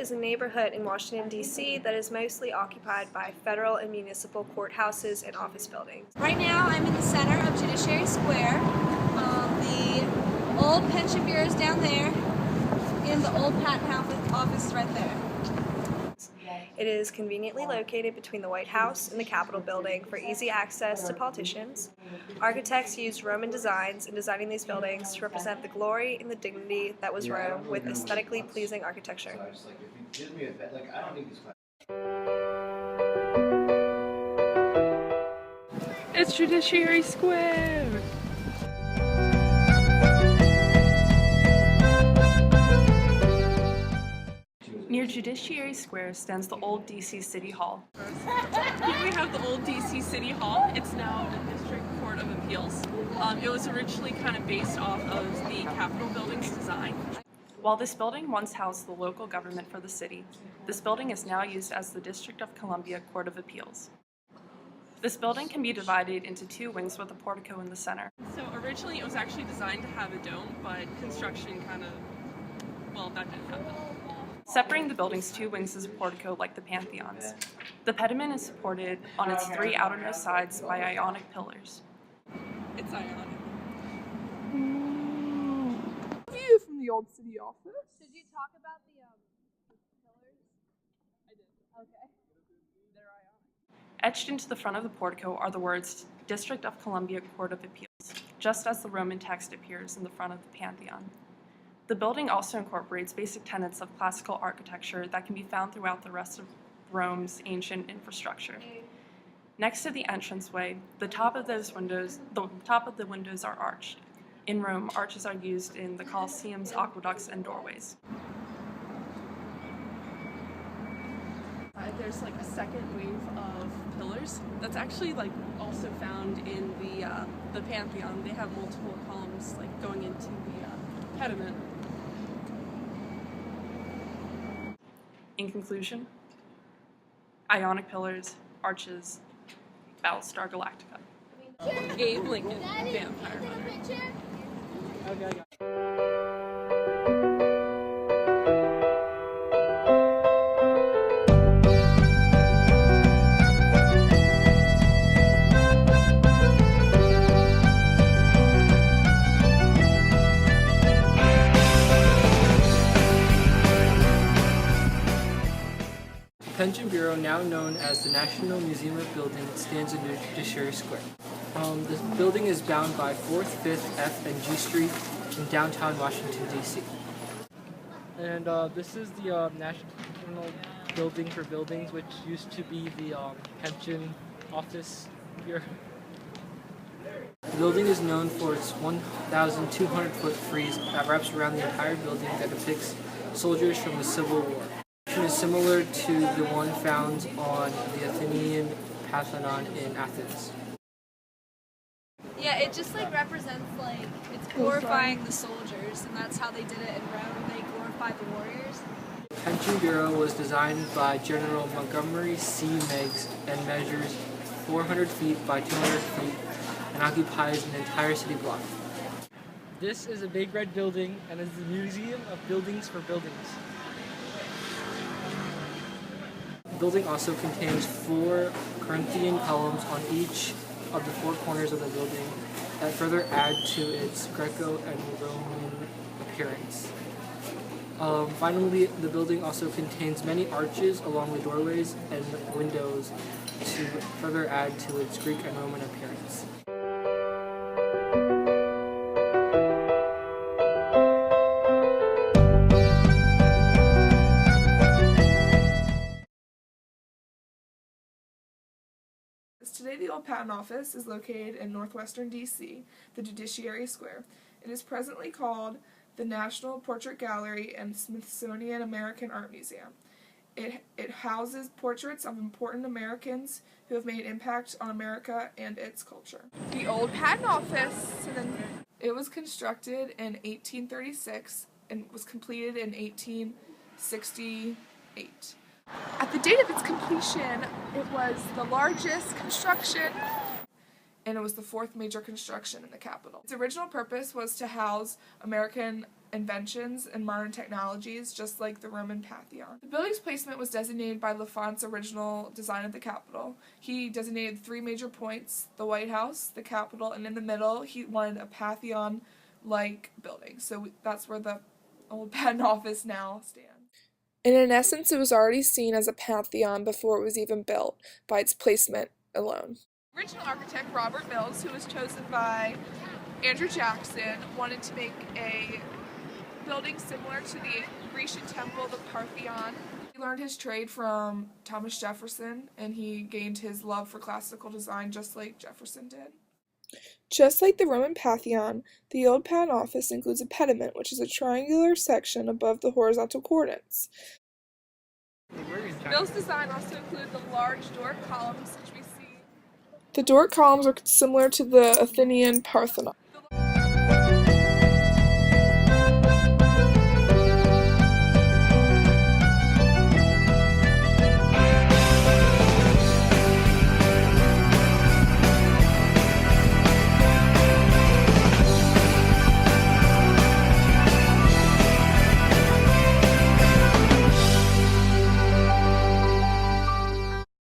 is a neighborhood in Washington, D.C. that is mostly occupied by federal and municipal courthouses and office buildings. Right now I'm in the center of Judiciary Square. The old pension bureau is down there, and the old patent office is right there. It is conveniently located between the White House and the Capitol building for easy access to politicians. Architects used Roman designs in designing these buildings to represent the glory and the dignity that was Rome with aesthetically pleasing architecture. It's Judiciary Square! Near Judiciary Square stands the old D.C. City Hall. Here we have the old D.C. City Hall. It's now a District Court of Appeals. It was originally kind of based off of the Capitol building's design. While this building once housed the local government for the city, this building is now used as the District of Columbia Court of Appeals. This building can be divided into two wings with a portico in the center. So originally it was actually designed to have a dome, but construction that didn't happen. Separating the building's two wings is a portico like the Pantheon's. The pediment is supported on its three outermost sides by ionic pillars. It's ionic. View from the old city office. Did you talk about the pillars? I did. Okay. They're ionic. Etched into the front of the portico are the words District of Columbia Court of Appeals, just as the Roman text appears in the front of the Pantheon. The building also incorporates basic tenets of classical architecture that can be found throughout the rest of Rome's ancient infrastructure. Next to the entranceway, the top of the windows are arched. In Rome, arches are used in the Colosseum's aqueducts and doorways. There's like a second wave of pillars that's actually also found in the Pantheon. They have multiple columns going into the pediment. In conclusion, ionic pillars, arches, Battlestar Galactica. Abe Lincoln, Vampire Hunter. Okay. The Pension Bureau, now known as the National Museum of Building, stands in Judiciary Square. The building is bound by 4th, 5th, F, and G Street in downtown Washington, D.C. And this is the National Building for Buildings, which used to be the pension office here. The building is known for its 1,200-foot frieze that wraps around the entire building that depicts soldiers from the Civil War. It is similar to the one found on the Athenian Parthenon in Athens. Yeah, it just represents it's glorifying the soldiers, and that's how they did it in Rome. They glorified the warriors. The Pension Bureau was designed by General Montgomery C. Meigs and measures 400 feet by 200 feet and occupies an entire city block. This is a big red building and is the Museum of Buildings for Buildings. The building also contains 4 Corinthian columns on each of the 4 corners of the building that further add to its Greco and Roman appearance. Finally, the building also contains many arches along the doorways and windows to further add to its Greek and Roman appearance. Today, the old patent office is located in northwestern D.C., the Judiciary Square. It is presently called the National Portrait Gallery and Smithsonian American Art Museum. It houses portraits of important Americans who have made impact on America and its culture. The old patent office, it was constructed in 1836 and was completed in 1868. At the date of its completion, it was the largest construction and it was the fourth major construction in the capital. Its original purpose was to house American inventions and modern technologies, just like the Roman Pantheon. The building's placement was designated by L'Enfant's original design of the Capitol. He designated 3 major points: the White House, the Capitol, and in the middle he wanted a Pantheon-like building. So that's where the old patent office now stands. And in essence, it was already seen as a Pantheon before it was even built by its placement alone. Original architect Robert Mills, who was chosen by Andrew Jackson, wanted to make a building similar to the Grecian temple, the Parthenon. He learned his trade from Thomas Jefferson, and he gained his love for classical design just like Jefferson did. Just like the Roman Pantheon, the old patent office includes a pediment, which is a triangular section above the horizontal coordinates. Mills' design also included the large Doric columns, which we see. The Doric columns are similar to the Athenian Parthenon.